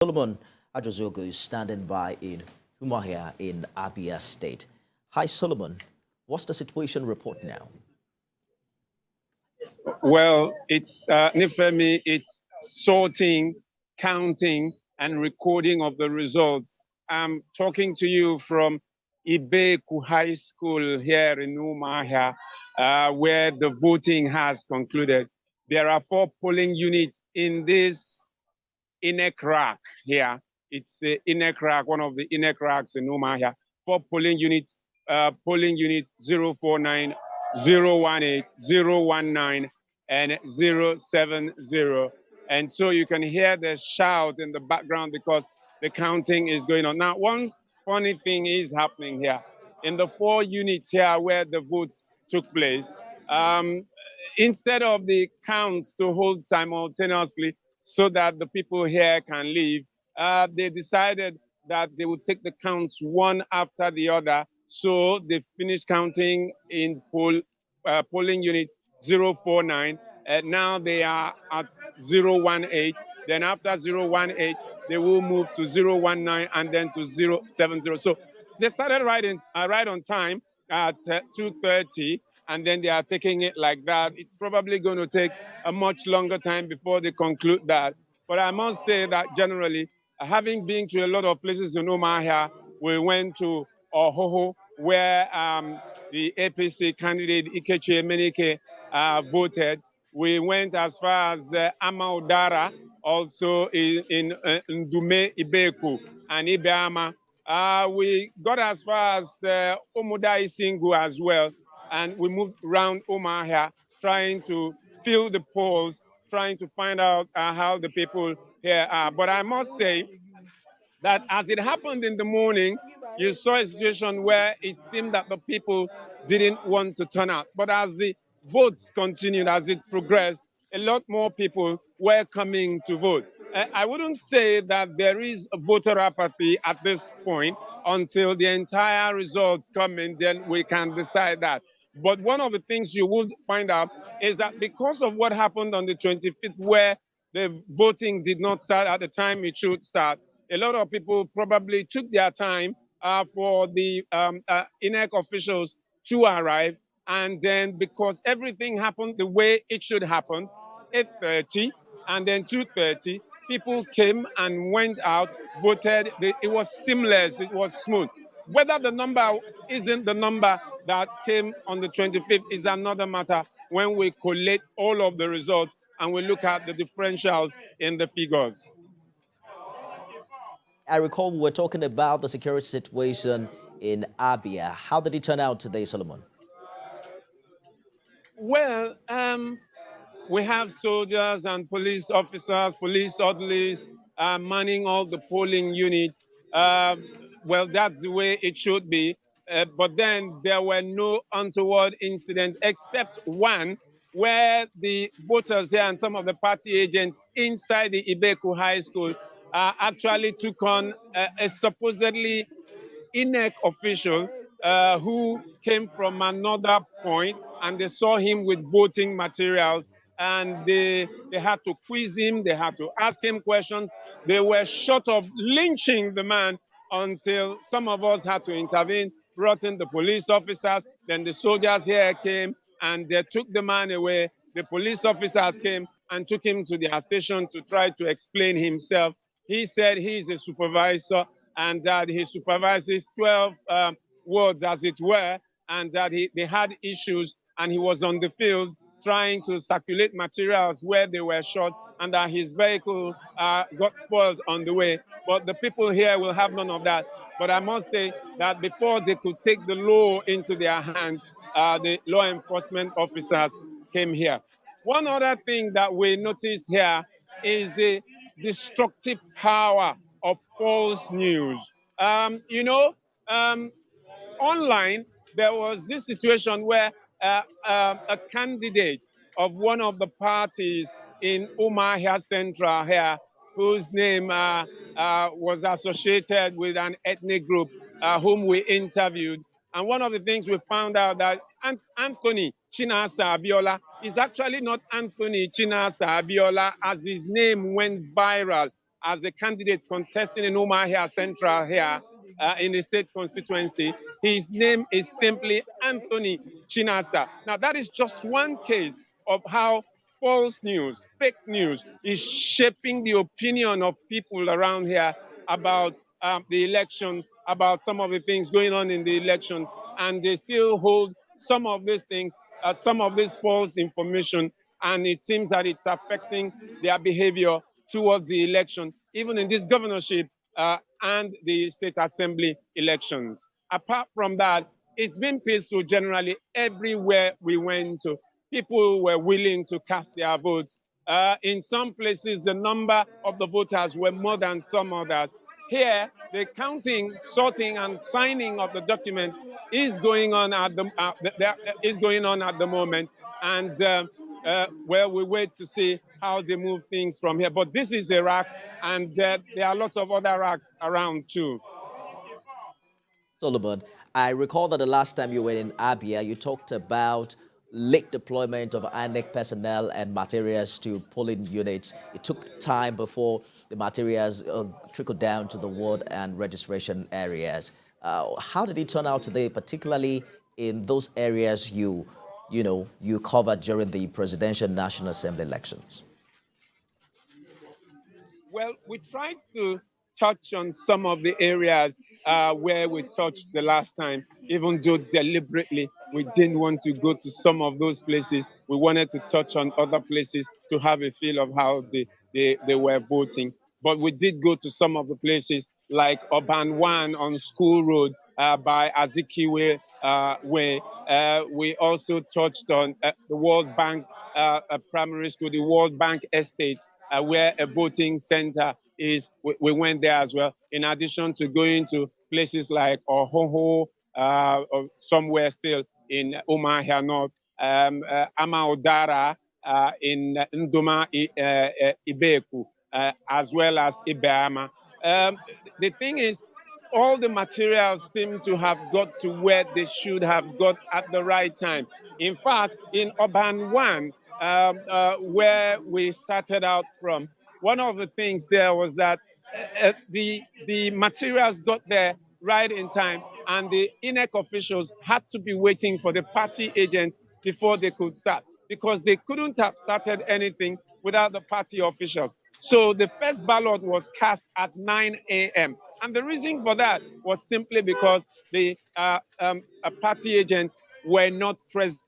Solomon Ajuziogu is standing by in Umuahia in Abia State. Hi, Solomon. What's the situation report now? Well, it's Nifemi, it's sorting, counting, and recording of the results. I'm talking to you from Ibeku High School here in Umuahia, where the voting has concluded. There are 4 polling units in this INEC rack here. It's the INEC rack, one of the INEC racks in Umuahia. 4 polling units, polling unit 049, 018, 019, and 070. And so you can hear the shout in the background because the counting is going on. Now, one funny thing is happening here. In the 4 units here where the votes took place, instead of the counts to hold simultaneously so that the people here can leave, they decided that they would take the counts one after the other. So they finished counting in polling unit 049. Now they are at 018. Then after 018, they will move to 019 and then to 070. So they started right on time at 2:30, and then they are taking it like that. It's probably going to take a much longer time before they conclude that. But I must say that generally, having been to a lot of places in Umuahia, we went to Ohoho, where the APC candidate Ikechi Emenike voted. We went as far as Amaudara, also in Ndume Ibeku and Ibeama. We got as far as Omuda Isingu as well, and we moved around Umuahia trying to fill the polls, trying to find out how the people here are. But I must say that as it happened in the morning, you saw a situation where it seemed that the people didn't want to turn out. But as the votes continued, as it progressed, a lot more people were coming to vote. I wouldn't say that there is a voter apathy at this point until the entire results come in, then we can decide that. But one of the things you would find out is that because of what happened on the 25th, where the voting did not start at the time it should start, a lot of people probably took their time for the INEC officials to arrive. And then because everything happened the way it should happen, 8:30 and then 2:30, people came and went out, voted. It was seamless, it was smooth. Whether the number isn't the number that came on the 25th is another matter when we collate all of the results and we look at the differentials in the figures. I recall we were talking about the security situation in Abia. How did it turn out today, Solomon? Well, we have soldiers and police officers, police orderlies manning all the polling units. Well, that's the way it should be. But then there were no untoward incidents except one where the voters here and some of the party agents inside the Ibeku High School actually took on a supposedly INEC official who came from another point, and they saw him with voting materials, and they had to quiz him, they had to ask him questions. They were short of lynching the man until some of us had to intervene, brought in the police officers, then the soldiers here came and they took the man away. The police officers came and took him to their station to try to explain himself. He said he's a supervisor and that he supervises 12 wards, as it were, and that they had issues and he was on the field trying to circulate materials where they were shot and that his vehicle got spoiled on the way. But the people here will have none of that. But I must say that before they could take the law into their hands, the law enforcement officers came here. One other thing that we noticed here is the destructive power of false news. Online, there was this situation where a candidate of one of the parties in Umuahia Central here, whose name was associated with an ethnic group whom we interviewed. And one of the things we found out that Anthony Chinasa Abiola is actually not Anthony Chinasa Abiola, as his name went viral as a candidate contesting in Umuahia Central here in the state constituency. His name is simply Anthony Chinasa. Now, that is just one case of how false news, fake news, is shaping the opinion of people around here about the elections, about some of the things going on in the elections, and they still hold some of these things, some of this false information, and it seems that it's affecting their behavior towards the election, even in this governorship and the state assembly elections. Apart from that, it's been peaceful generally everywhere we went to. People were willing to cast their votes. In some places, the number of the voters were more than some others. Here, the counting, sorting, and signing of the documents is going on at the moment, and well, we wait to see how they move things from here. But this is Iraq, and there are lots of other Iraqs around too. Solomon, I recall that the last time you were in Abia, you talked about late deployment of INEC personnel and materials to polling units. It took time before the materials trickled down to the ward and registration areas. How did it turn out today, particularly in those areas you covered during the presidential National Assembly elections? Well, we tried to touch on some of the areas where we touched the last time, even though deliberately we didn't want to go to some of those places. We wanted to touch on other places to have a feel of how they were voting. But we did go to some of the places like Urban 1 on School Road by Azikiwe Way. We also touched on the World Bank Primary School, the World Bank Estate, where a voting center is. We went there as well, in addition to going to places like Ohoho, or somewhere still in Umuahia North, Amaodara in Ndoma Ibeku, as well as Ibeama. The thing is, all the materials seem to have got to where they should have got at the right time. In fact, in Urban 1, where we started out from, one of the things there was that the materials got there right in time, and the INEC officials had to be waiting for the party agents before they could start, because they couldn't have started anything without the party officials. So the first ballot was cast at 9 a.m. And the reason for that was simply because the party agents were not present